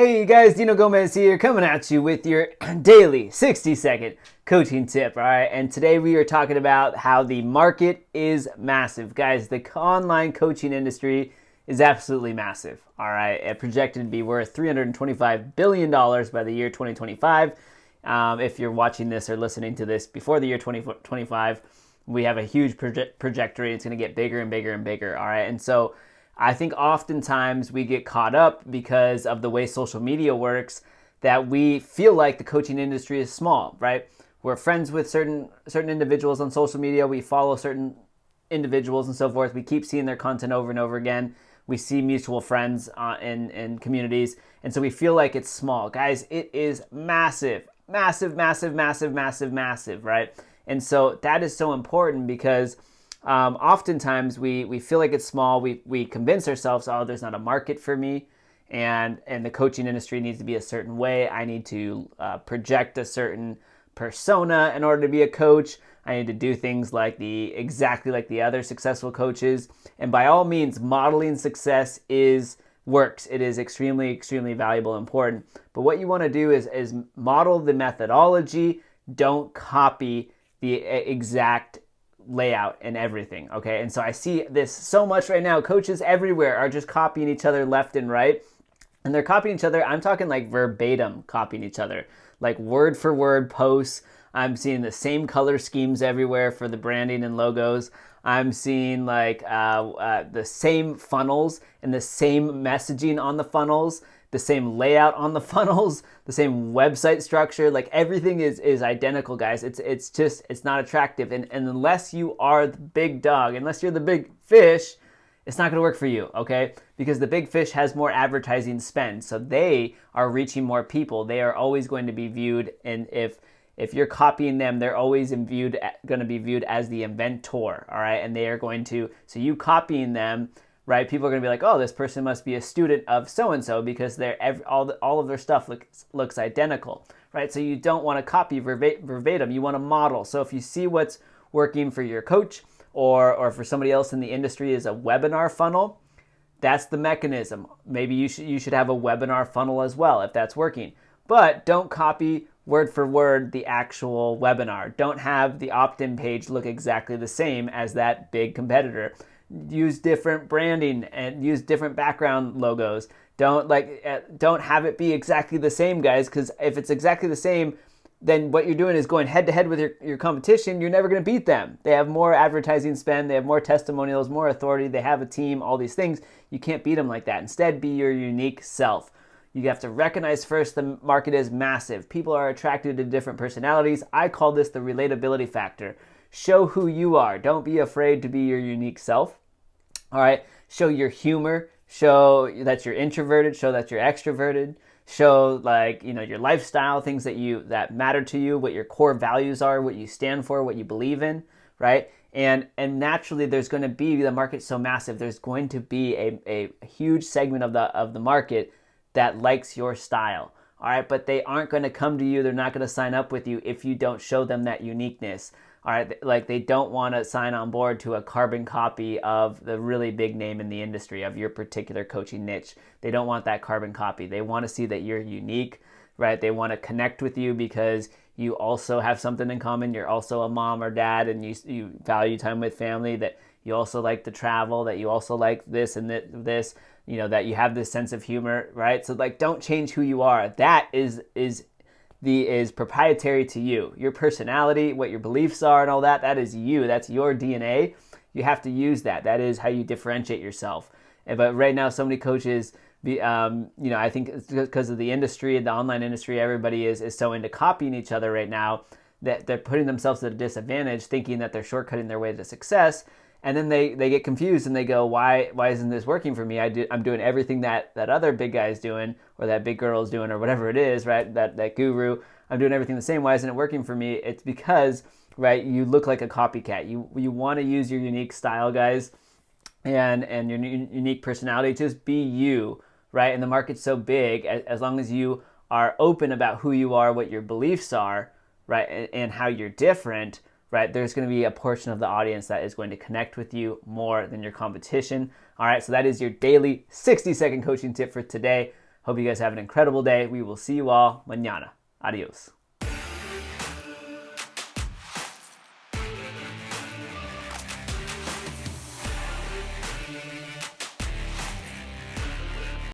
Hey guys, Dino Gomez here, coming at you with your daily 60-second coaching tip, all right? And today we are talking about how the market is massive. Guys, the online coaching industry is absolutely massive, all right? It projected to be worth $325 billion by the year 2025. If you're watching this or listening to this before the year 2025, we have a huge trajectory. It's going to get bigger and bigger and bigger, all right? And so I think oftentimes we get caught up because of the way social media works that we feel like the coaching industry is small, right? We're friends with certain individuals on social media. We follow certain individuals and so forth. We keep seeing their content over and over again. We see mutual friends in communities. And so we feel like it's small. Guys, it is massive, massive, massive, massive, massive, massive, right? And so that is so important because oftentimes we feel like it's small. We convince ourselves, oh, there's not a market for me, and the coaching industry needs to be a certain way. I need to project a certain persona in order to be a coach. I need to do things exactly like the other successful coaches. And by all means, modeling success works. It is extremely, extremely valuable and important. But what you want to do is model the methodology. Don't copy the exact layout and everything, okay? And so I see this so much right now. Coaches everywhere are just copying each other left and right. And they're copying each other. I'm talking like verbatim copying each other, like word for word posts. I'm seeing the same color schemes everywhere for the branding and logos. I'm seeing the same funnels and the same messaging on the funnels, the same layout on the funnels, the same website structure. Like everything is identical, guys. It's not attractive. And unless you are the big dog, unless you're the big fish, it's not going to work for you, okay? Because the big fish has more advertising spend. So they are reaching more people. They are always going to be viewed, and if you're copying them, they're always going to be viewed as the inventor, all right? And they are going to, so you copying them, right? People are going to be like, oh, this person must be a student of so-and-so because all of their stuff looks identical, right? So you don't want to copy verbatim. You want to model. So if you see what's working for your coach or for somebody else in the industry is a webinar funnel, that's the mechanism. Maybe you should have a webinar funnel as well if that's working. But don't copy word for word the actual webinar. Don't have the opt-in page look exactly the same as that big competitor. Use different branding and use different background logos. Don't have it be exactly the same, guys, because if it's exactly the same, then what you're doing is going head to head with your competition. You're never going to beat them. They have more advertising spend. They have more testimonials, more authority. They have a team, all these things. You can't beat them like that. Instead, be your unique self. You have to recognize first the market is massive. People are attracted to different personalities. I call this the relatability factor. Show who you are. Don't be afraid to be your unique self. All right. Show your humor. Show that you're introverted. Show that you're extroverted. Show your lifestyle, things that matter to you, what your core values are, what you stand for, what you believe in, right? And naturally, there's going to be, the market's so massive, there's going to be a huge segment of the market that likes your style, all right? But they aren't going to come to you. They're not going to sign up with you if you don't show them that uniqueness, all right? Like they don't want to sign on board to a carbon copy of the really big name in the industry of your particular coaching niche. They don't want that carbon copy. They want to see that you're unique, right? They want to connect with you because you also have something in common. You're also a mom or dad, and you value time with family, that you also like to travel, that you also like this and this, that you have this sense of humor, right? So don't change who you are. That is proprietary to you. Your personality, what your beliefs are and all that, that is you. That's your DNA. You have to use that. That is how you differentiate yourself. But right now, so many coaches, I think it's because of the industry, the online industry, everybody is so into copying each other right now that they're putting themselves at a disadvantage, thinking that they're shortcutting their way to success. And then they get confused and they go, why isn't this working for me? I'm doing everything that other big guy's doing, or that big girl's doing, or whatever it is, right? That guru. I'm doing everything the same. Why isn't it working for me? It's because, right, you look like a copycat. You want to use your unique style, guys, and your unique personality. Just be you, right? And the market's so big, as long as you are open about who you are, what your beliefs are, right, and how you're different, right, there's going to be a portion of the audience that is going to connect with you more than your competition. All right, so that is your daily 60-second coaching tip for today. Hope you guys have an incredible day. We will see you all mañana. Adios.